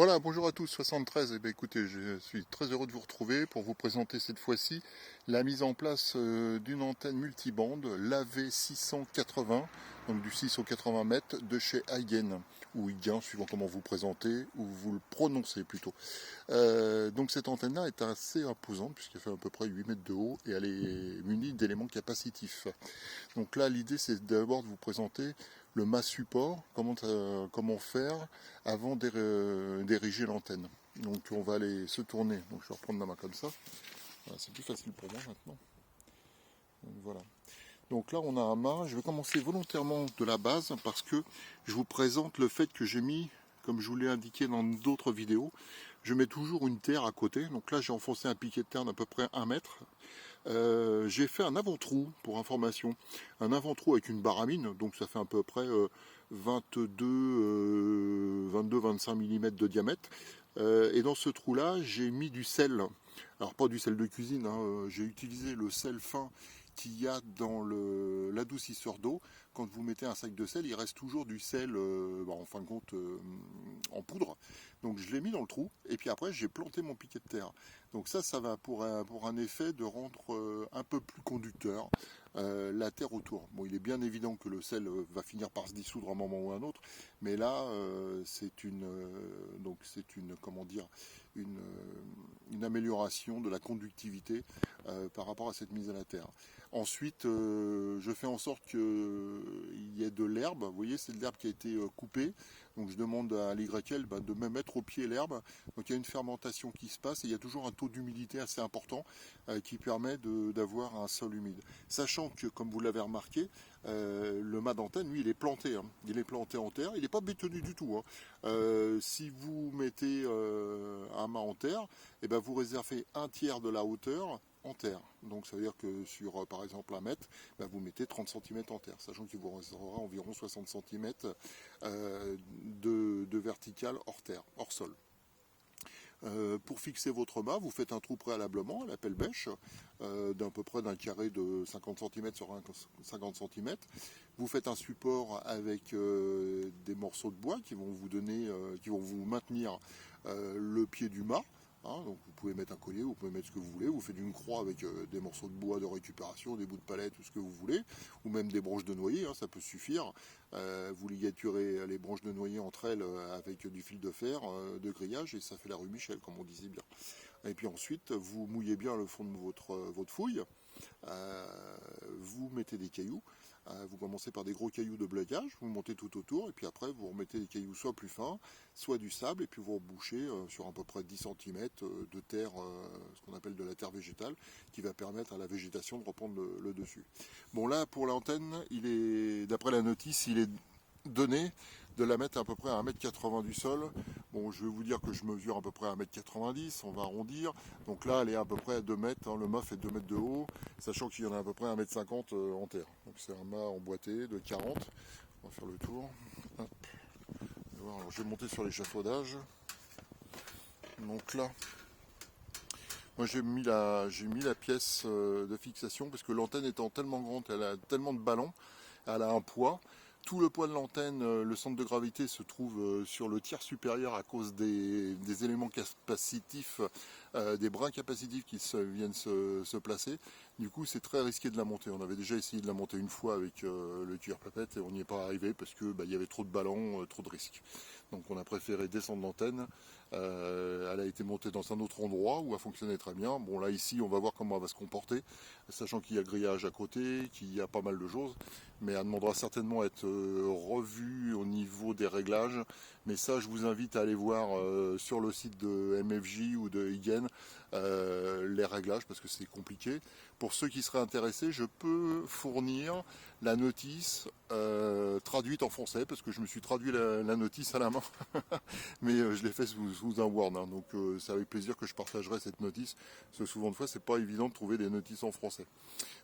Voilà, bonjour à tous, 73. Eh bien, écoutez, je suis très heureux de vous retrouver pour vous présenter cette fois-ci la mise en place d'une antenne multibande, l'AV680, donc du 6 au 80 mètres de chez Huygen, ou Huygen, suivant comment vous présentez, ou vous le prononcez plutôt. Donc cette antenne-là est assez imposante, puisqu'elle fait à peu près 8 mètres de haut, et elle est munie d'éléments capacitifs. Donc là, l'idée, c'est d'abord de vous présenter le mât support, comment faire avant d'ériger l'antenne. Donc on va aller se tourner, donc je vais reprendre ma main comme ça. Voilà, c'est plus facile pour moi maintenant. Donc voilà. Donc là on a un mât, je vais commencer volontairement de la base parce que je vous présente le fait que j'ai mis, comme je vous l'ai indiqué dans d'autres vidéos, je mets toujours une terre à côté. Donc là j'ai enfoncé un piquet de terre d'à peu près 1 mètre. J'ai fait un avant-trou pour information, un avant-trou avec une baramine, donc ça fait à peu près 22-25 mm de diamètre. Et dans ce trou-là, j'ai mis du sel. Alors pas du sel de cuisine, hein, j'ai utilisé le sel fin qu'il y a dans l'adoucisseur d'eau. Quand vous mettez un sac de sel, il reste toujours du sel, en fin de compte, en poudre. Donc je l'ai mis dans le trou, et puis après j'ai planté mon piquet de terre. Donc ça va pour un effet de rendre un peu plus conducteur la terre autour. Bon, il est bien évident que le sel va finir par se dissoudre à un moment ou à un autre, mais là comment dire, une amélioration de la conductivité par rapport à cette mise à la terre. Ensuite, je fais en sorte qu'il y ait de l'herbe. Vous voyez, c'est de l'herbe qui a été coupée. Donc je demande à l'YL de me mettre au pied l'herbe. Donc il y a une fermentation qui se passe et il y a toujours un taux d'humidité assez important qui permet d'avoir un sol humide. Sachant que, comme vous l'avez remarqué, le mât d'antenne, lui, il est planté. Hein. Il est planté en terre. Il n'est pas bétonné du tout. Hein. Si vous mettez un mât en terre, eh ben, vous réservez un tiers de la hauteur en terre. Donc ça veut dire que sur par exemple 1 mètre, ben, vous mettez 30 cm en terre, sachant qu'il vous restera environ 60 cm de vertical hors terre, hors sol. Pour fixer votre mât, vous faites un trou préalablement à la pelle bêche d'à peu près d'un carré de 50 cm sur 50 cm. Vous faites un support avec des morceaux de bois qui vont vous maintenir le pied du mât. Hein, donc vous pouvez mettre un collier, vous pouvez mettre ce que vous voulez, vous faites une croix avec des morceaux de bois de récupération, des bouts de palette, tout ce que vous voulez, ou même des branches de noyer, hein, ça peut suffire. Vous ligaturez les branches de noyer entre elles avec du fil de fer, de grillage, et ça fait la rue Michel, comme on disait bien. Et puis ensuite, vous mouillez bien le fond de votre fouille, vous mettez des cailloux. Vous commencez par des gros cailloux de blocage, vous montez tout autour, et puis après vous remettez des cailloux soit plus fins, soit du sable, et puis vous rebouchez sur à peu près 10 cm de terre, ce qu'on appelle de la terre végétale, qui va permettre à la végétation de reprendre le dessus. Bon là, pour l'antenne, d'après la notice, il est donné de la mettre à peu près à 1,80 m du sol. Bon, je vais vous dire que je mesure à peu près 1,90 m, on va arrondir. Donc là, elle est à peu près à 2 mètres, hein, le mât fait 2 mètres de haut, sachant qu'il y en a à peu près 1,50 m en terre. Donc c'est un mât emboîté de 40. On va faire le tour. Hop. Alors, je vais monter sur l'échafaudage. Donc là, moi j'ai mis la pièce de fixation parce que l'antenne étant tellement grande, elle a tellement de ballons, elle a un poids. Tout le poids de l'antenne, le centre de gravité se trouve sur le tiers supérieur à cause des éléments capacitifs, des brins capacitifs qui viennent se placer. Du coup, c'est très risqué de la monter. On avait déjà essayé de la monter une fois avec le cuir papette et on n'y est pas arrivé parce que y avait trop de ballons, trop de risques. Donc on a préféré descendre l'antenne. Elle a été montée dans un autre endroit où elle fonctionnait très bien. Bon là ici on va voir comment elle va se comporter, sachant qu'il y a le grillage à côté, qu'il y a pas mal de choses, mais elle demandera certainement à être revue au niveau des réglages. Mais ça je vous invite à aller voir sur le site de MFJ ou de Huygen les réglages parce que c'est compliqué. Pour ceux qui seraient intéressés, je peux fournir la notice traduite en français parce que je me suis traduit la notice à la main mais je l'ai fait sous un Word, hein, donc c'est avec plaisir que je partagerai cette notice, parce que souvent de fois c'est pas évident de trouver des notices en français.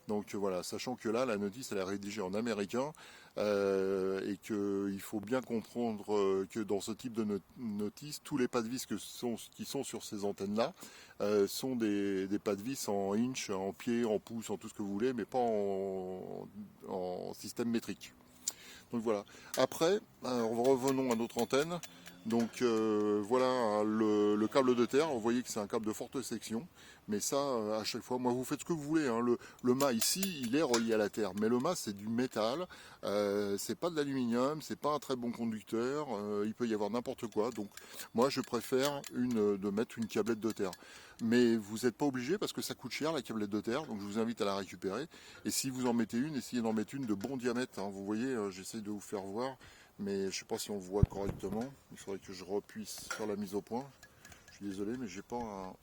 Donc voilà, sachant que là la notice elle est rédigée en américain et qu'il faut bien comprendre que dans ce type de notice, tous les pas de vis qui sont sur ces antennes-là sont des pas de vis en inch, en pied, en pouce, en tout ce que vous voulez, mais pas en système métrique. Donc voilà. Après, revenons à notre antenne. Donc voilà le câble de terre, vous voyez que c'est un câble de forte section, mais ça à chaque fois, moi vous faites ce que vous voulez, hein. Le mât ici il est relié à la terre, mais le mât c'est du métal, c'est pas de l'aluminium, c'est pas un très bon conducteur, il peut y avoir n'importe quoi, donc moi je préfère de mettre une câblette de terre. Mais vous n'êtes pas obligé parce que ça coûte cher la câblette de terre, donc je vous invite à la récupérer. Et si vous en mettez une, essayez d'en mettre une de bon diamètre, hein. Vous voyez, j'essaie de vous faire voir, mais je ne sais pas si on voit correctement. Il faudrait que je repuisse faire la mise au point. Je suis désolé, mais j'ai pas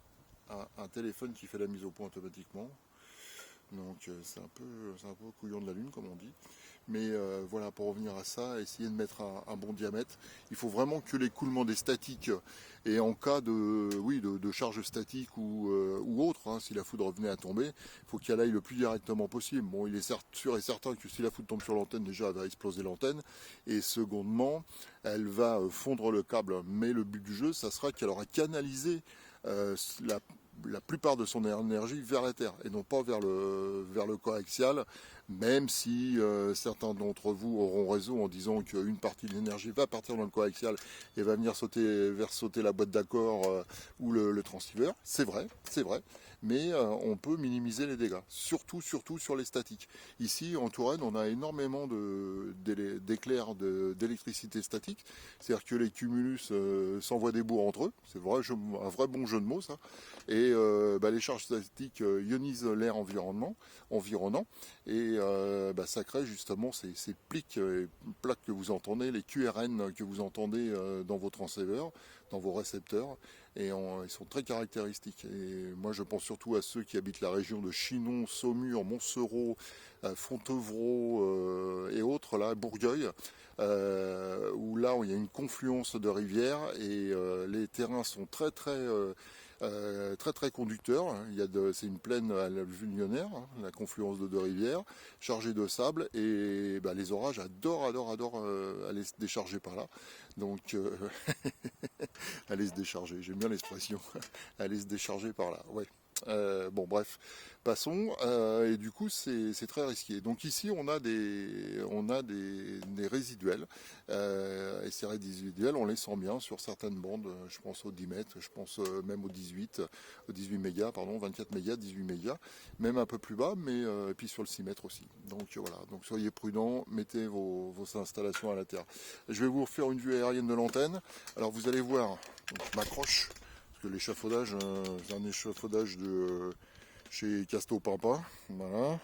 un téléphone qui fait la mise au point automatiquement. Donc c'est un peu couillon de la lune comme on dit. Mais voilà, pour revenir à ça, essayer de mettre un bon diamètre. Il faut vraiment que l'écoulement des statiques, et en cas de charge statique ou autre, hein, si la foudre venait à tomber, il faut qu'elle aille le plus directement possible. Bon, il est sûr et certain que si la foudre tombe sur l'antenne, déjà elle va exploser l'antenne. Et secondement, elle va fondre le câble. Mais le but du jeu, ça sera qu'elle aura canalisé la plupart de son énergie vers la Terre et non pas vers le coaxial, même si certains d'entre vous auront raison en disant qu'une partie de l'énergie va partir dans le coaxial et va venir sauter la boîte d'accord ou le transceiver. C'est vrai, mais on peut minimiser les dégâts, surtout sur les statiques. Ici en Touraine, on a énormément d'éclairs d'électricité statique, c'est-à-dire que les cumulus s'envoient des bourres entre eux, c'est un vrai bon jeu de mots ça, et les charges statiques ionisent l'air environnant, et ça crée justement ces plics et plaques que vous entendez, les QRN que vous entendez dans vos transceivers, dans vos récepteurs, et ils sont très caractéristiques. Et moi je pense surtout à ceux qui habitent la région de Chinon, Saumur, Montsereau, Fontevraud et autres, là, Bourgueil, où là où il y a une confluence de rivières et les terrains sont très conducteur. C'est une plaine alluvionnaire, hein, la confluence de deux rivières, chargée de sable, et les orages adorent aller se décharger par là. Donc, aller se décharger, j'aime bien l'expression, aller se décharger par là, ouais. Bon bref, passons, et du coup c'est très risqué. Donc ici on a des résiduels, et ces résiduels on les sent bien sur certaines bandes, je pense au 10 mètres, je pense même au 18 mégas, pardon, 24 mégas, 18 mégas, même un peu plus bas, mais et puis sur le 6 mètres aussi. Donc voilà, donc soyez prudents, mettez vos installations à la terre. Je vais vous refaire une vue aérienne de l'antenne. Alors vous allez voir, donc, je m'accroche, l'échafaudage, c'est un échafaudage de chez Casto Pampa, voilà,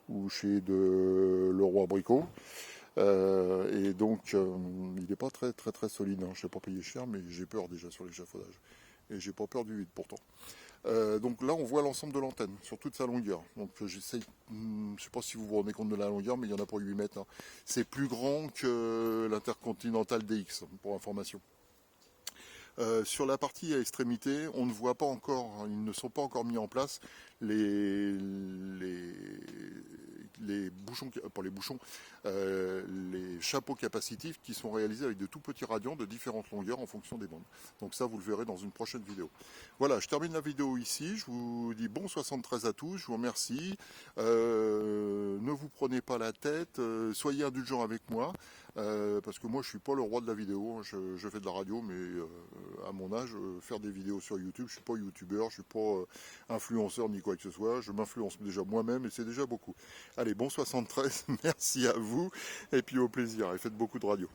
ou chez Leroy Bricot. Et donc, il n'est pas très solide, hein. Je ne l'ai pas payé cher, mais j'ai peur déjà sur l'échafaudage. Et j'ai pas peur du vide pourtant. Donc là, on voit l'ensemble de l'antenne sur toute sa longueur. Donc j'essaye, je ne sais pas si vous vous rendez compte de la longueur, mais il y en a pour 8 mètres. Hein. C'est plus grand que l'Intercontinental DX, pour information. Sur la partie à extrémité, on ne voit pas encore, hein, ils ne sont pas encore mis en place les bouchons, pas les bouchons, les chapeaux capacitifs qui sont réalisés avec de tout petits radiants de différentes longueurs en fonction des bandes. Donc ça, vous le verrez dans une prochaine vidéo. Voilà, je termine la vidéo ici. Je vous dis bon 73 à tous. Je vous remercie. Ne vous prenez pas la tête. Soyez indulgents avec moi. Parce que moi je suis pas le roi de la vidéo, hein. Je fais de la radio, mais à mon âge, faire des vidéos sur YouTube, je suis pas youtubeur, je suis pas influenceur ni quoi que ce soit, je m'influence déjà moi-même et c'est déjà beaucoup. Allez, bon 73, merci à vous, et puis au plaisir, et faites beaucoup de radio.